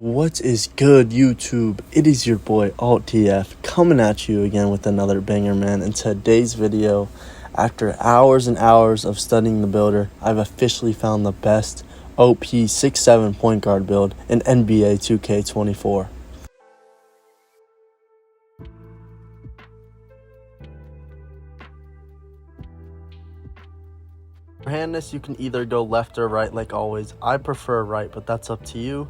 What is good, YouTube? It is your boy AltTF coming at you again with another banger, man. In today's video, after hours and hours of studying the builder, I've officially found the best OP 6'7" point guard build in NBA 2K24. For handness, you can either go left or right like always. I prefer right, but that's up to you.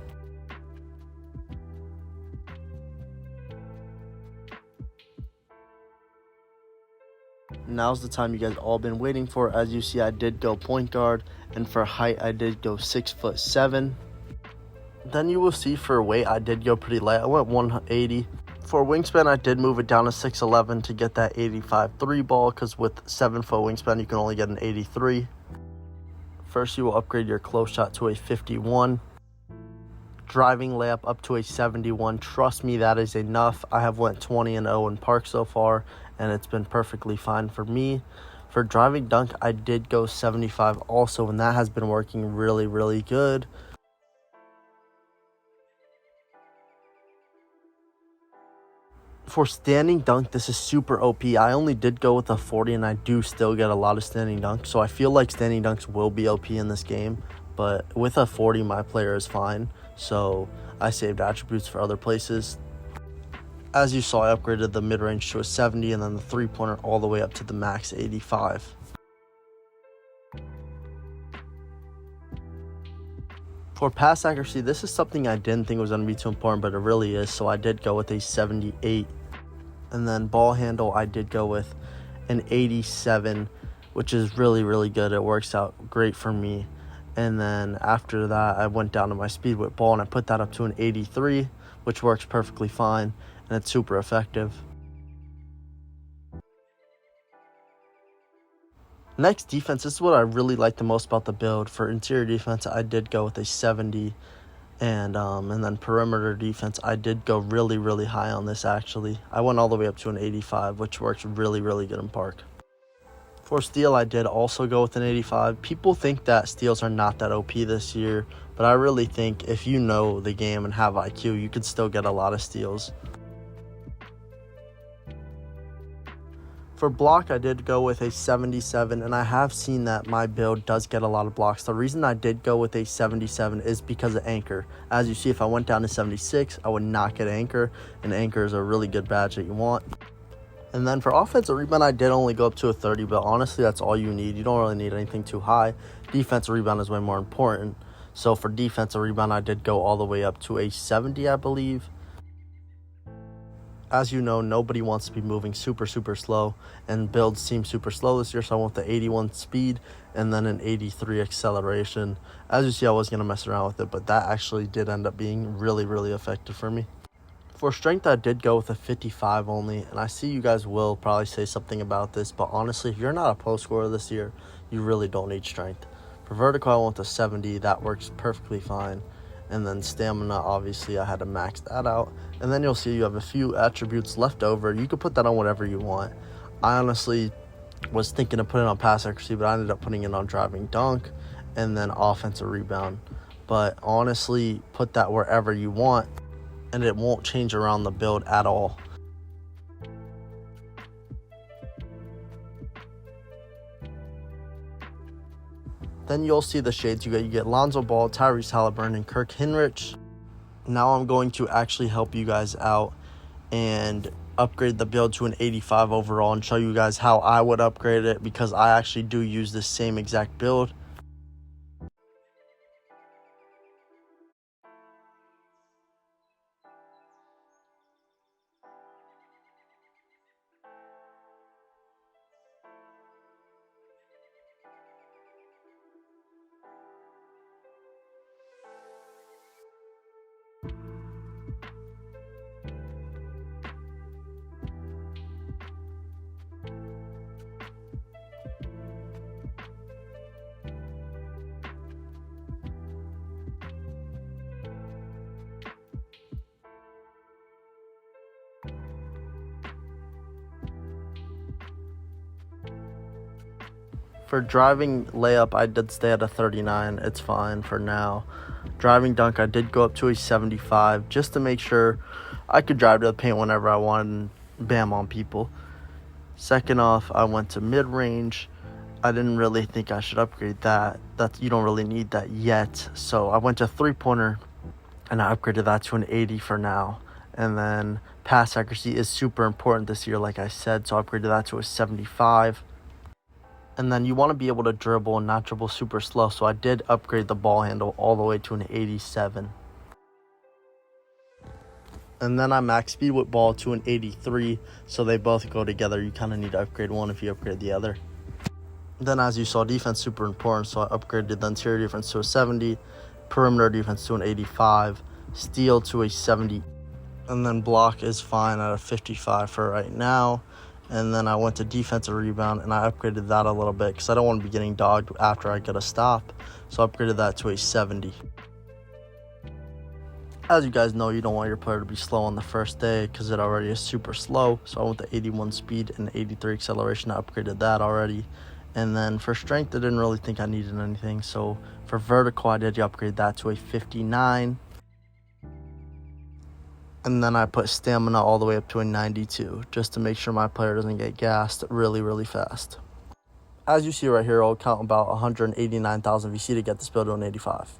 Now's the time you guys all been waiting for. As you see, I did go point guard, and for height, I did go 6'7". Then you will see for weight, I did go pretty light. I went 180. For wingspan, I did move it down to 6'11" to get that 85 3 ball, because with 7-foot wingspan, you can only get an 83. First, you will upgrade your close shot to a 51. Driving layup up to a 71. Trust me, that is enough. I have went 20-0 in park so far, and it's been perfectly fine for me. For driving dunk, I did go 75 also, and that has been working really, really good. For standing dunk, this is super OP. I only did go with a 40, and I do still get a lot of standing dunks, so I feel like standing dunks will be OP in this game, but with a 40, my player is fine, so I saved attributes for other places. As you saw, I upgraded the mid-range to a 70, and then the three-pointer all the way up to the max 85. For pass accuracy, this is something I didn't think was going to be too important, but it really is, so I did go with a 78. And then ball handle, I did go with an 87, which is really, really good. It works out great for me. And then after that, I went down to my speed with ball, and I put that up to an 83, which works perfectly fine, and it's super effective. Next, defense. This is what I really like the most about the build. For interior defense, I did go with a 70, and then perimeter defense, I did go really, really high on this actually. I went all the way up to an 85, which works really, really good in park. For steal, I did also go with an 85. People think that steals are not that OP this year, but I really think if you know the game and have IQ, you could still get a lot of steals. For block, I did go with a 77, and I have seen that my build does get a lot of blocks. The reason I did go with a 77 is because of anchor. As you see, if I went down to 76, I would not get anchor, and anchor is a really good badge that you want. And then for offensive rebound, I did only go up to a 30, but honestly, that's all you need. You don't really need anything too high. Defensive rebound is way more important. So for defensive rebound, I did go all the way up to a 70, I believe. As you know, nobody wants to be moving super, super slow, and builds seem super slow this year, so I went the 81 speed and then an 83 acceleration. As you see, I was going to mess around with it, but that actually did end up being really, really effective for me. For strength, I did go with a 55 only, and I see you guys will probably say something about this, but honestly, if you're not a post scorer this year, you really don't need strength. For vertical, I went to 70. That works perfectly fine. And then stamina, obviously, I had to max that out. And then you'll see you have a few attributes left over. You can put that on whatever you want. I honestly was thinking of putting it on pass accuracy, but I ended up putting it on driving dunk and then offensive rebound. But honestly, put that wherever you want, and it won't change around the build at all. Then you'll see the shades you get Lonzo Ball, Tyrese Halliburton, and Kirk Hinrich. Now I'm going to actually help you guys out and upgrade the build to an 85 overall and show you guys how I would upgrade it, because I actually do use this same exact build. For driving layup, I did stay at a 39. It's fine for now. Driving dunk, I did go up to a 75 just to make sure I could drive to the paint whenever I wanted and bam on people. Second off, I went to mid-range. I didn't really think I should upgrade that. You don't really need that yet. So I went to three-pointer and I upgraded that to an 80 for now. And then pass accuracy is super important this year, like I said, so I upgraded that to a 75. And then you want to be able to dribble and not dribble super slow, so I did upgrade the ball handle all the way to an 87. And then I max speed with ball to an 83, so they both go together. You kind of need to upgrade one if you upgrade the other. Then, as you saw, defense super important, so I upgraded the interior defense to a 70, perimeter defense to an 85, steal to a 70, and then block is fine at a 55 for right now. And then I went to defensive rebound, and I upgraded that a little bit because I don't want to be getting dogged after I get a stop, so I upgraded that to a 70. As you guys know, you don't want your player to be slow on the first day because it already is super slow, so I went to 81 speed and 83 acceleration. I upgraded that already. And then for strength, I didn't really think I needed anything. So for vertical, I did upgrade that to a 59. And then I put stamina all the way up to a 92, just to make sure my player doesn't get gassed really, really fast. As you see right here, I'll count about 189,000 VC to get this build to an 85.